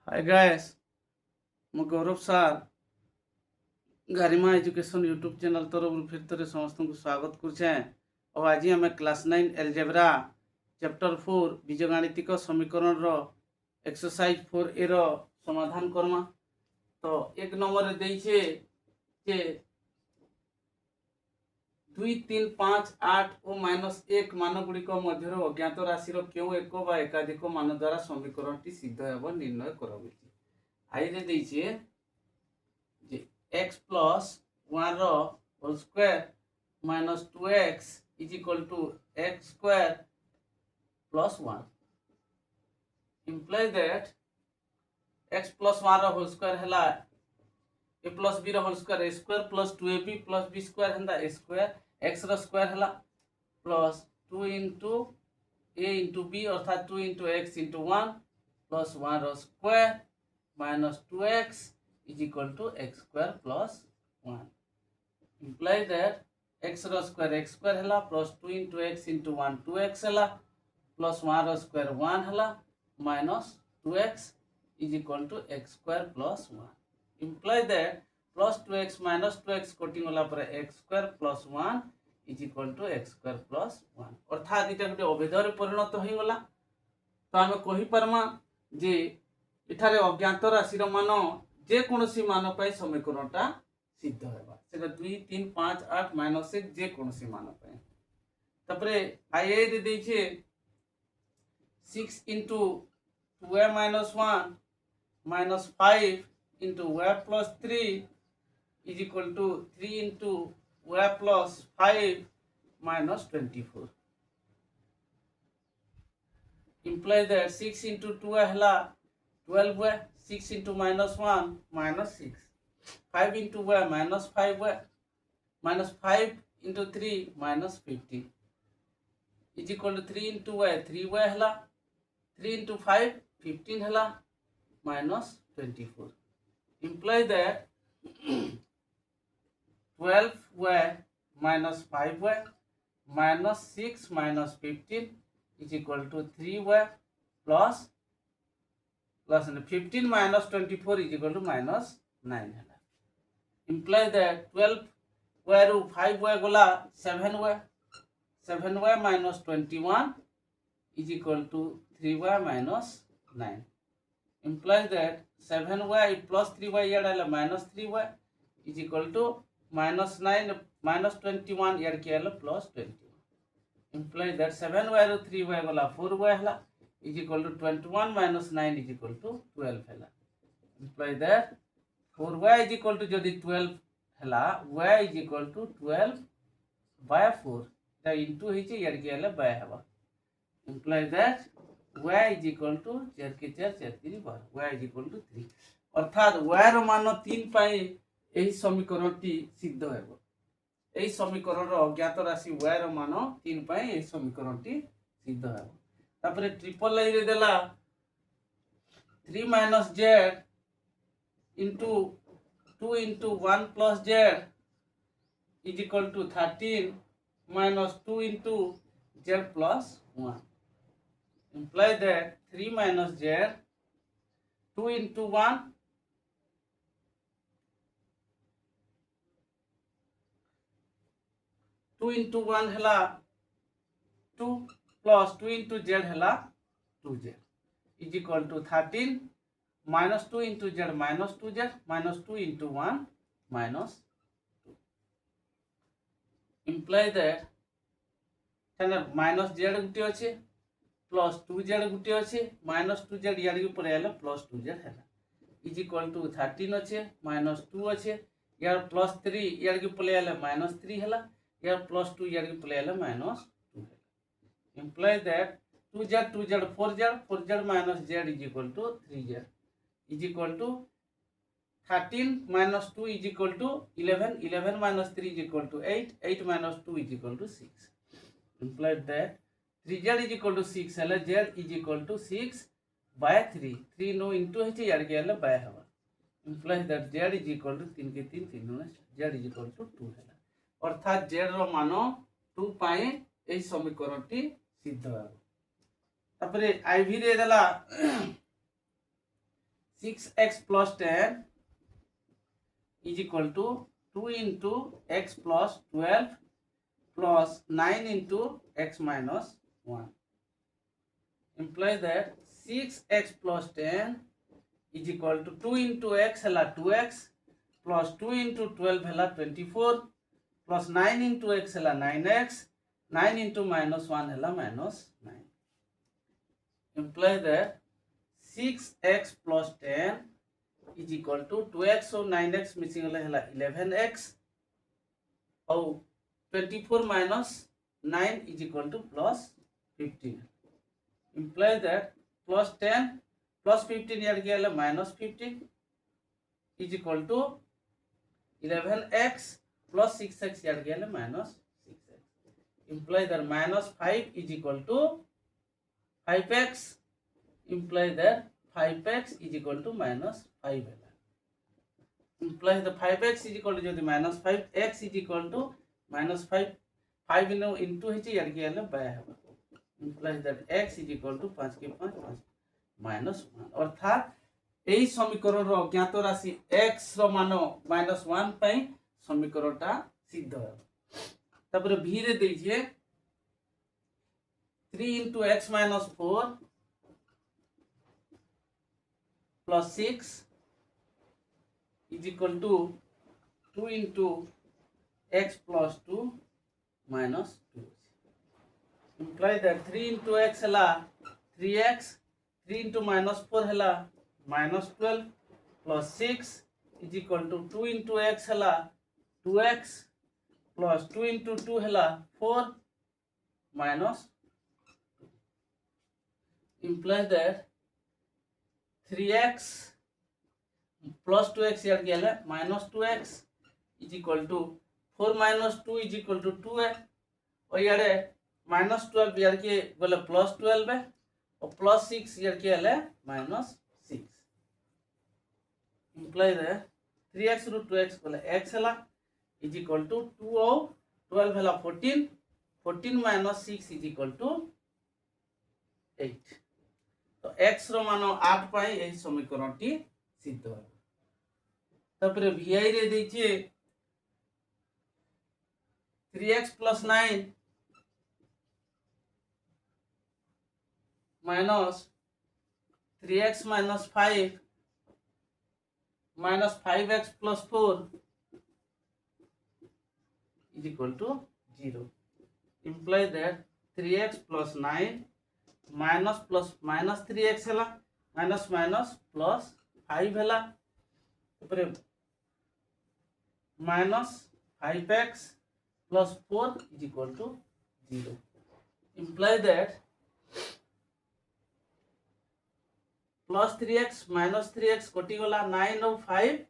Hi guys, मु गौरव सार गारिमा education YouTube channel तरफ फिर थे समस्त को स्वागत करुचे। और आज आम क्लास 9 एलजेब्रा चैप्टर 4 बीजगाणितिक समीकरण रो एक्सरसाइज 4A रो समाधान करमा। तो एक नंबर देइछे जे 2, 3, 5, 8 और -1 मान गुड़िक मध्य अज्ञात राशि क्यों एक बा एकाधिक मान द्वारा समीकरण टी सिद्ध हेब निर्णय कर। आई रे देइछे जे x प्लस 1 रो whole square minus 2x is equal to x square plus 1 implies that x plus 1 रो होल स्क्वायर हला a प्लस b रो whole square a square plus 2ab plus b square हंदा a स्क्वायर x रो square हला plus 2 into a into b अर्थात 2 into x into 1 plus 1 रो square minus 2x is equal to x square plus 1 implies that x रो square हला plus 2 into x into 1 2x हला plus 1 रो square 1 हला minus 2x is equal to x square plus 1 implies that plus 2x minus 2x coating होला पर x square plus 1 is equal to x square plus 1 अर्थात इटा गोटे अभेदर परिणत होई गला। तो आमे कहि परमा जे इठारे अज्ञात राशि रो मान जे कोनोसी मान पाई समीकरणटा सिद्ध हेबा सेटा 2, 3, 5, 8 -1 जे कोनोसी मान पाई। तपरे आई दे देछे 6 into 2a minus 1 minus 5 into y plus 3 is equal to 3 into y plus 5 minus 24 implies that 6 into 2 hela 12 y 6 into minus 1 minus 6 5 into y minus 5y minus 5 into 3 minus 15 is equal to 3 into y 3y hela 3 into 5 15 hela minus 24 implies that 12y minus 5y minus 6 minus 15 is equal to 3y plus 15 minus 24 is equal to minus 9 है। Implies that 12y रू 5y गला 7y minus 21 is equal to 3y minus 9 implies that 7y plus 3y यार minus 3y is equal to minus 9 minus 21 यार क्या है plus 21 implies that 7y रू 3y गला 4y है is equal to 21 minus 9 is equal to 12 है implies that 4y is equal to जदि 12 है y is equal to 12 by 4 ता into हिचे यार क्या है by हवा implies that y is equal to 4 के 4 4 3 12 y is equal to 3 अर्थात y रो मान 3 पाई एही समीकरणटी सिद्ध हेबो। एही समीकरण रो अज्ञात राशि y रो मान 3 पाई एही समीकरणटी सिद्ध हेबो। तापरे ट्रिपल आई रे देला 3 minus z into 2 into 1 plus z is equal to 13 minus 2 into z plus 1 implies that 3 minus z 2 into 1 2 into 1 हला 2 plus 2 into z हला 2z is equal to 13 minus 2 into z minus 2z minus 2 into 1 minus 2 implies that ताने minus z गुटे अछि plus 2z गुटे अछि minus 2z यार के ऊपर आले plus 2z है is equal to 13 अछि minus 2 अछि यार plus 3 यार के ऊपर आले minus 3 हला यार plus 2 यार के ऊपर आले minus 2 है implies that 2z 4z minus z is equal to 3z is equal to 13 minus 2 is equal to 11 minus 3 is equal to 8 minus 2 is equal to 6 implies that 3z is equal to 6 है z is equal to 6 by 3 no into है यार के है by हवा implies that z is equal to 3 के 3 3 z is equal to 2 है अर्थात z रो मान 2 पाए एही समीकरणटी सिद्ध हेबो। तापरे आईवी रे देला 6x plus 10 is equal to 2 into x plus 12 plus 9 into x minus 1. Implies that 6x plus 10 is equal to 2 into x hela 2x plus 2 into 12 hela 24 plus 9 into x hela 9x 9 into minus 1 hela minus 9. Implies that 6x plus 10 is equal to 2x or 9x missing hela 11x और 24 minus 9 is equal to plus 15. Implies that plus 10 plus 15 यार क्या है minus 15 is equal to 11x plus 6x यार क्या है minus 6x. Implies that minus 5 is equal to 5x. Implies that 5x is equal to minus 5 है. Implies the 5x is equal to जो minus 5 x is equal to minus 5 5 into है यार क्या है bye है. Implies that x is equal to 5 के 5 minus 1 अर्थात यही समीकरण अज्ञात राशि x रो मान -1 पई समीकरणटा सिद्ध है. तबरे v रे देखिए 3 into x minus 4 plus 6 is equal to 2 into x plus 2 minus 2. Imply that 3 into x hela 3x 3 into minus 4 hela minus 12 plus 6 is equal to 2 into x hela 2x plus 2 into 2 hela 4 minus 2. Implies that 3x plus 2x यार क्या है minus 2x is equal to 4 minus 2 is equal to 2 है और यार minus 12 यार के बोले plus 12 है और plus 6 यार क्या है minus 6. Implies that 3x root 2x बोले x है is equal to 2 और 12 है 14 14 minus 6 is equal to 8. तो x रो मान 8 पाई यही समीकरणटी सिद्ध है. तापर vi रे देखिए 3x plus 9 minus 3x minus 5 minus 5x plus 4 is equal to 0. Implies that 3x plus 9 minus plus minus 3x है minus minus plus 5 है minus 5x plus 4 is equal to 0. Implies that plus 3x minus 3x कटी गला 9 और 5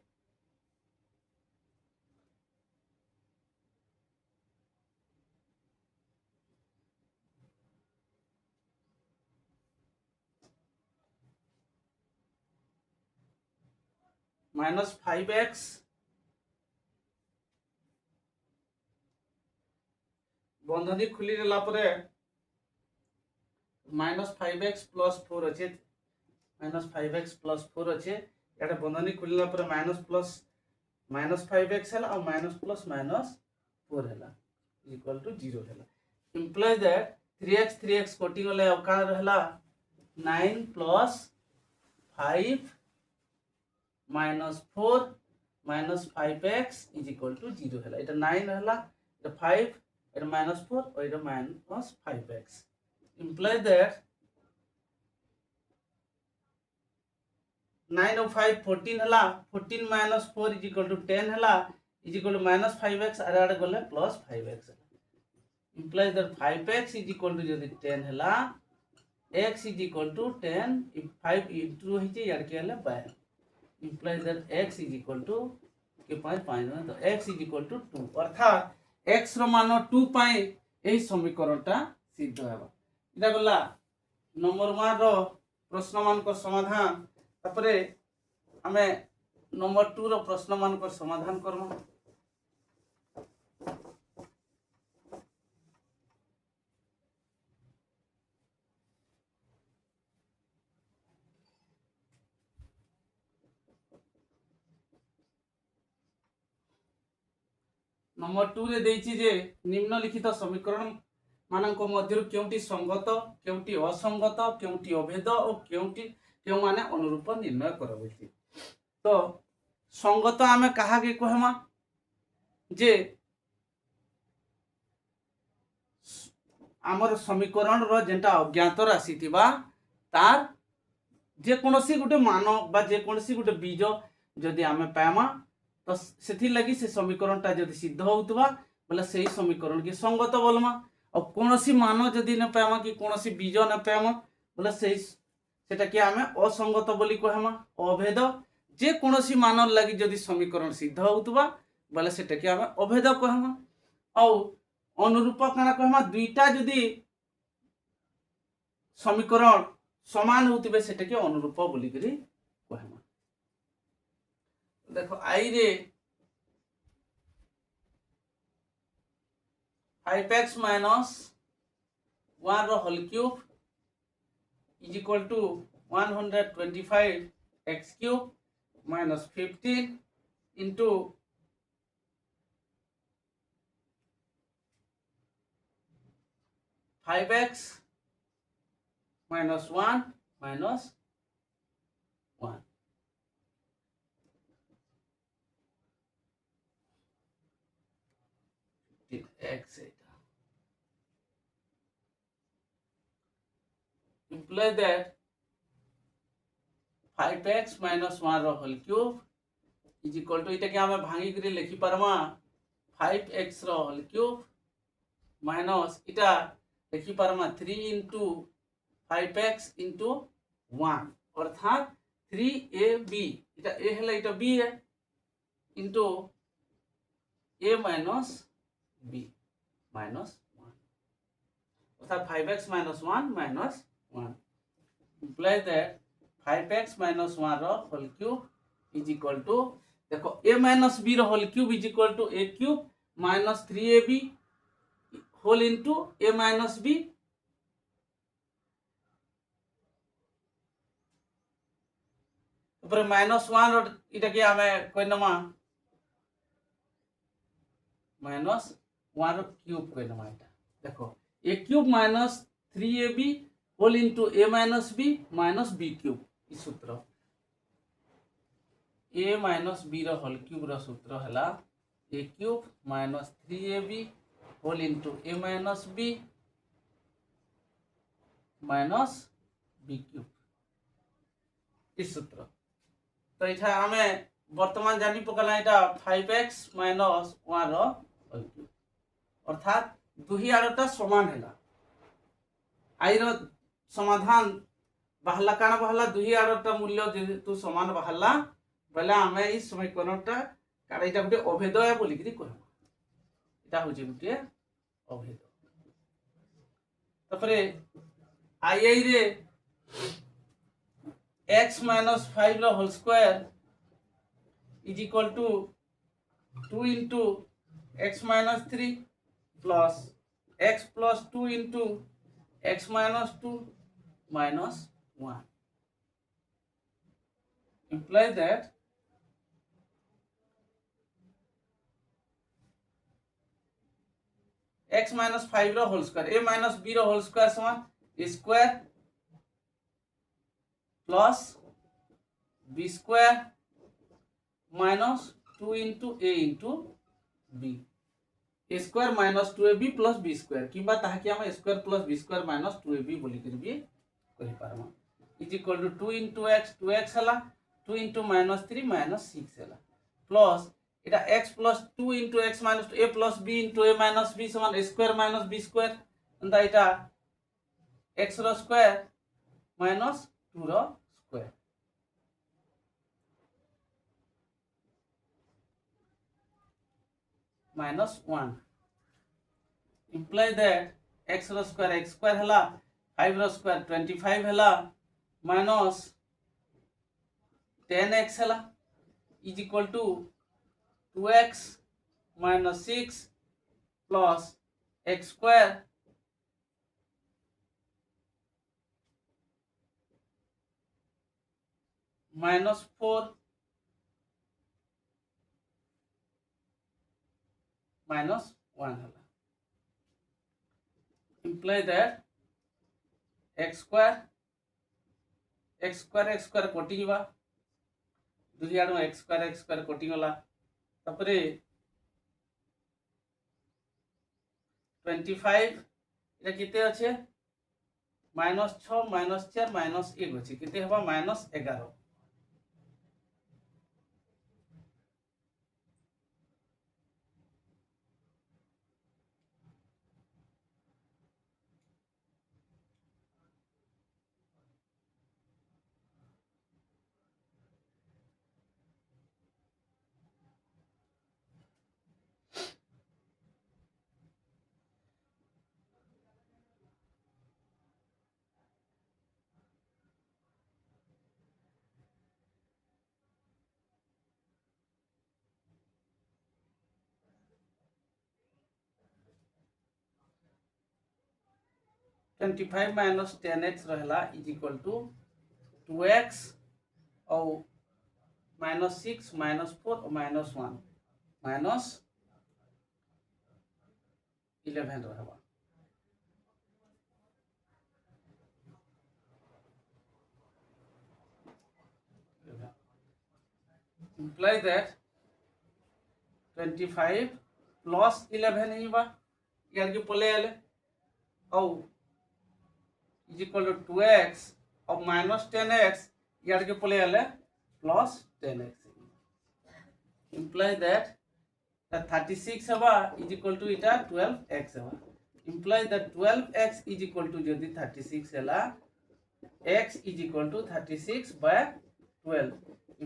minus 5x बंधनी खुली रहला परे minus 5x plus 4 अच्छे minus 5x plus 4 अच्छे यार बंधनी खुलला परे minus 5x है और minus plus minus 4 है equal to 0 है. Implies that 3x कटी गले अब का रहला 9 plus 5 minus 4 minus 5x is equal to 0 है. इटा 9 रहला इटा 5 इटा minus 4 और इटा minus 5x. Implies that 9 और 5 14 है 14 minus 4 is equal to 10 है is equal to minus 5x आरे गले plus 5x. Implies that 5x is equal to यदि 10 है x is equal to 10 if 5 into है यार क्या है 12. Implies that x is equal to के 5 तो x is equal to 2 अर्थात x रो मान 2 पाए यही समीकरणटा सिद्ध हेबा. इटा गला नंबर 1 रो प्रश्न मान को समाधान. तापरे हमें नंबर 2 रो प्रश्न मान को समाधान करमु. नंबर 2 रे देइछि जे निम्नलिखित समीकरण मानक मध्यरु केउटी संगत केउटी असंगत केउटी अभेद और केउ माने अनुरूप निर्णय करबेछि। तो संगत आमे कहा के कहमा जे आमर समीकरण रो जेंटा अज्ञात राशि थिबा तार जे कोनोसी गुटे मान बा जे कोनोसी गुटे बीज जदि आमे पामा तो सेथि लगी से समीकरण टा जदि सिद्ध होउतबा बोले सही समीकरण के संगत बोलमा और कोनोसी मान जदि न पामा कि कोनोसी बीज न पामा बोले सही सेटा कि आमे असंगत बोली कहमा। अभेद जे कोनोसी मान लगी जदि समीकरण सिद्ध होउतबा बोले सेटा कि आमे अभेद कहमा। और अनुरूप काना कहमा दुईटा जदि समीकरण समान होतिबे सेटा कि अनुरूप बोली करी कहमा। देखो आई रे 5x minus 1 रो whole cube is equal to 125x cube minus 15 into 5x minus 1 minus 1 x imply that 5x minus 1 रो whole cube is equal to इटा के हमें भांगी करी लिखि परमा 5x रो होल क्यूब माइनस इटा लिखि परमा 3 into 5x into 1 अर्थात 3ab इटा a है इटा b है into a minus b minus 1 अर्थात 5x minus 1 minus 1 imply that 5x minus 1 रो whole cube is equal to देखो a minus b रो whole cube is equal to a cube minus 3ab whole into a minus b ऊपर -1 इटा के हमें कोई नमा -1 क्यूब कोई नमा इटा देखो a cube minus 3ab whole into a minus b minus b cube इस सूत्र a minus b रो होल क्यूब रो सूत्र हला a cube minus 3ab whole into a minus b minus b cube इस सूत्र। तो इठा हमें वर्तमान जानी पकला इटा 5x minus 1 रो होल क्यूब अर्थात दुही आड़टा समान हैला आई रो समाधान बहला काना बहला दुही आड़टा मूल्य जेतु समान बहला बेले हमें इस समीकरणटा काना इटा गुटे अभेदय बोली करी कहमा इटा होजे गुटे अभेद। तपरे आई रे x minus 5 रो whole square is equal to 2 into x minus 3 plus x plus 2 into x minus 2 minus 1 imply that x minus 5 रो whole square a minus b रो होल स्क्वायर समान a square plus b square minus 2 into a into b a square minus 2ab plus b square किबा ताहा कि हम a square plus b square minus 2ab बोली कर भी कहि पारमा is equal to 2 into x 2x हला 2 into minus 3 minus 6 हला प्लस इटा x plus 2 into x minus 2 a plus b into a minus b समान a square minus b square अंदा इटा x रो स्क्वायर minus 2 रो square minus 1 imply that x रो square हला 5 रो स्क्वायर 25 हला minus 10x हला is equal to 2x minus 6 plus x square minus 4 minus 1 है इम्प्लाई दैट एक्स स्क्वायर कटिवा दुई आड़ एक्स स्क्वायर कटिगला तापर 25 এটা কেতে আছে -6 -4 -1 আছে কেতে হবা -11 25 माइनस 10x रहला इज इक्वल टू 2x और -6 -4 और -1 -11 रहबा imply that 25 plus 11 ही बा यार के पले आले और इज इक्वल टू 2x और -10x यार के पले आले प्लस 10x imply that 36 हबा इज इक्वल टू इटा 12x हबा imply that 12x is equal to जदि 36 हला x is equal to 36 by 12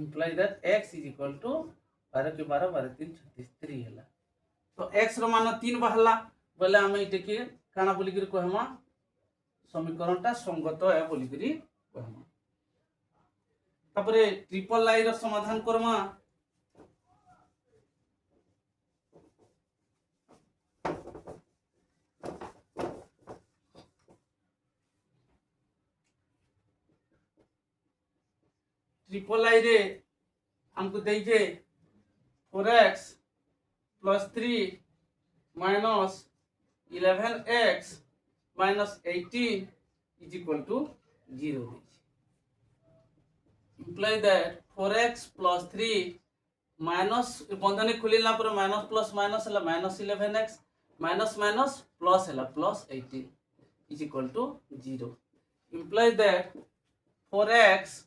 imply that x is equal to 12 के 12 12 3 36 3 हला तो x रो मान 3 बाहला बोले हम इटे के काना बोली करी कहमा समीकरणटा संगत है बोली करी कहमा तापरे ट्रिपल लाई रो समाधान करमा ट्रिपल आई रे हमको देइजे 4x plus 3 minus 11x minus 18 is equal to 0 imply that 4x plus 3 minus बंधनी खुलिला पर minus plus minus हला minus 11x minus minus plus हला plus 18 is equal to 0 imply that 4x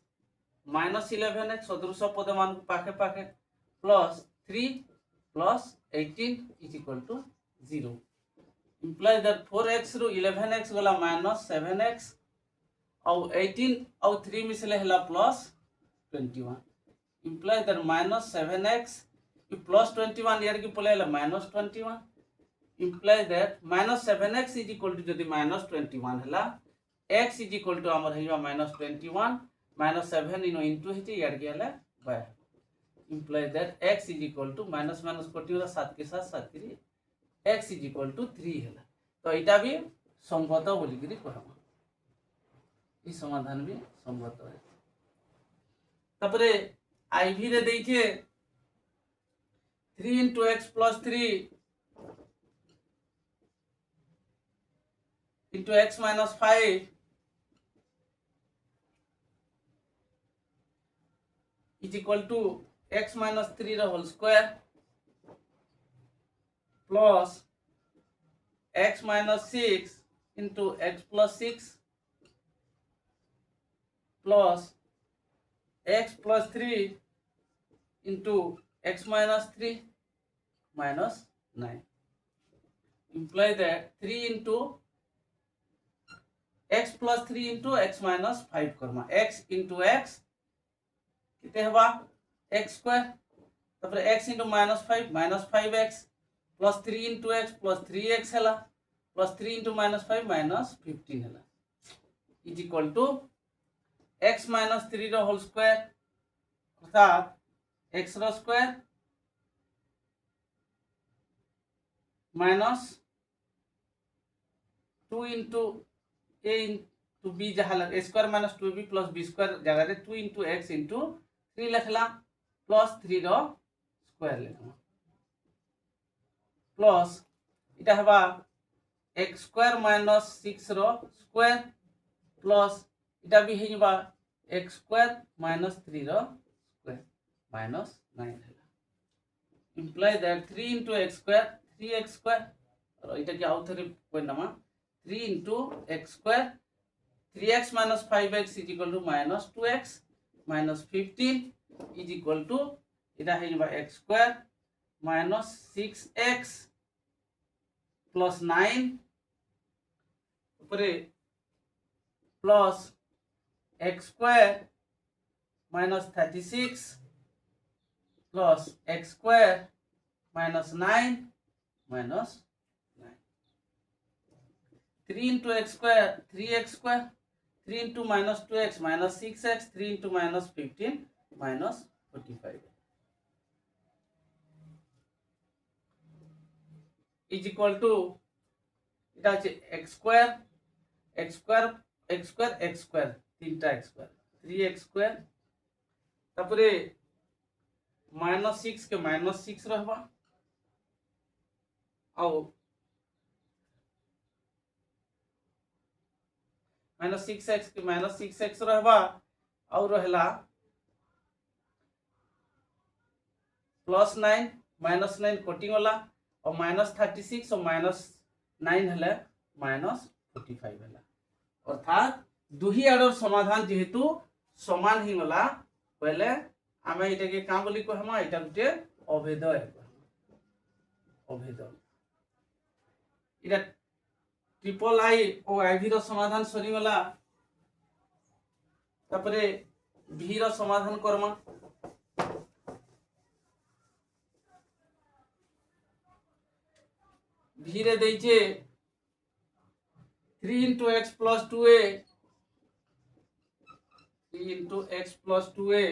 minus 11x सदृश पद मान पाखे पाखे plus 3 plus 18 is equal to 0 imply that 4x ru 11x गला minus 7x और 18 और 3 मिसले हला plus 21 imply that minus 7x plus 21 यार की पले हला minus 21 imply that minus 7x is equal to जदि minus 21 हला x is equal to हमर हइबा minus 21 minus 7 into हिते यार की हला bye imply that x is equal to minus minus कटी होला 7 के साथ 7 3 x is equal to 3 होला तो एटा भी संगत बोली करी कहमा ई समाधान भी संगत है तापरे आईवी रे देइछे 3 into x plus 3 into x minus 5 is equal to x minus 3 the whole square plus x minus 6 into x plus 6 plus x plus 3 into x minus 3 minus 9 imply that 3 into x plus 3 into x minus 5 Karma x into x किते हवा x square तापर x into -5 -5x plus 3 into x plus 3x हला plus 3 into -5 -15 हला is equal to x minus 3 रो whole square अर्थात x रो square minus 2 into a into b जहाँ a square minus 2b plus b square जगह रे 2 into x into 3 लिखला plus 3 रो square लिखला प्लस इटा हवा x स्क्वायर माइनस 6 रो स्क्वायर प्लस इटा भी हे जबा x स्क्वायर माइनस 3 रो स्क्वायर माइनस 9 हैला imply that 3 into x square 3x square और इटा के आउ थरे कोइ नमा 3 into x square 3x minus 5x is equal to minus 2x minus 15 is equal to इटा हे जबा x square minus 6x plus 9 ऊपरे plus x square minus 36 plus x square minus 9 minus 9 3 into x square 3x square 3 into minus 2x minus 6x 3 into minus 15 minus 45 is equal to এটা হচ্ছে x square x square x square x square তিনটা x square 3x square তারপরে -6 के -6 रहबा और -6x के -6x रहबा और रहला +9 -9 कटिंग वाला और -36 और -9 हले -45 हला अर्थात दुही आडर समाधान जेहेतु समान ही गला पहले आमे इटा के का बोली कहमा इटा गुटे अभेदय अभेदय इटा ट्रिपल आई और आईवी रो समाधान सरी गला तापरे भी रो समाधान करमा भी रे देइचे 3 into x plus 2a 3 into x plus 2a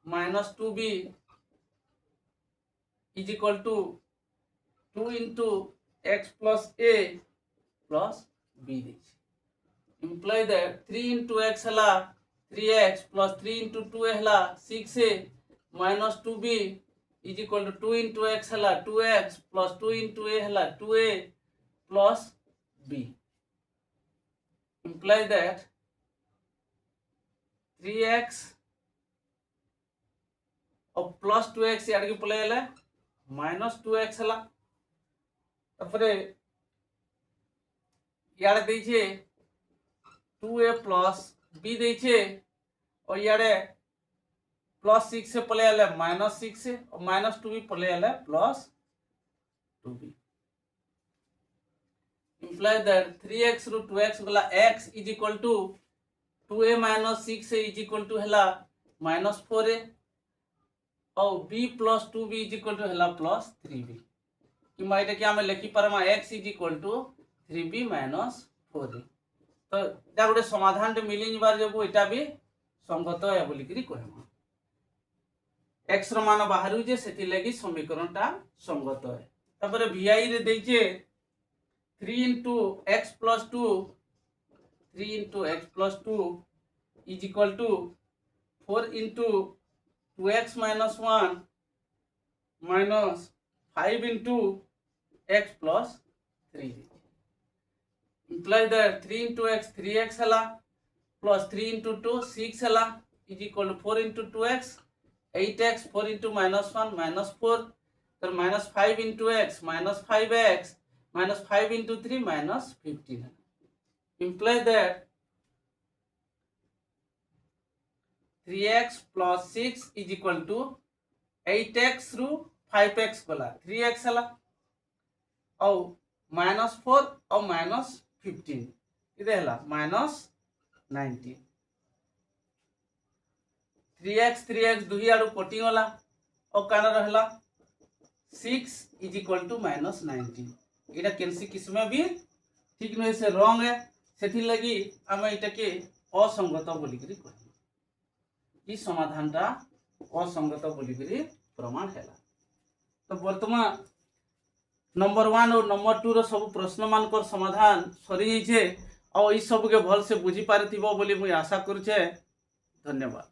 minus 2b is equal to 2 into x plus a plus b देइचे imply that 3 into x हला 3x plus 3 into 2a हला 6a minus 2b is equal to 2 into x हला 2x plus 2 into a हला 2a plus b imply that 3x और plus 2x यार की पले ले minus 2x हला तापरे यार देइछे 2a plus b देइछे और यारे +6 से पले आले -6 से और -2 भी पले आले +2b imply that 3x ru 2x गला x is equal to 2a - 6a is equal to हला -4a और b plus 2b is equal to हला +3b कि माइटा क्या मैं लिखि परमा x is equal to 3b - 4a तो जा गोटे समाधान टे मिलिन बार जब एटा भी संगत है बोली करी कहमा x रो मान बाहरु जे सेति लागि समीकरण टा संगत है तापर vi रे देइचे 3 into x plus 2 3 into x plus 2 is equal to 4 into 2x minus 1 minus 5 into x plus 3 imply that 3 into x 3x हला plus 3 into 2 6 हला is equal to 4 into 2x 8x 4 into -1 -4 तो -5 into x -5x -5 into 3 -15 imply that 3x plus 6 is equal to 8x ru 5x गला 3x हला और -4 और -15 इदे हला -19 3x दुही आडू कटिंग वाला और काना रहला 6 is equal to -19 इटा कैंसी किसमें भी ठीक नहीं से रॉन्ग है सेथि लगी हम इटा के असंगत बोली करी कहू ई समाधानटा असंगत बोली करी प्रमाण हैला तो वर्तमान नंबर 1 और नंबर 2 रो सब प्रश्न मानकर समाधान सरी जाइछे और ई सब के भल से बुझी पारिथिबो बोली मुई आशा करूछे धन्यवाद।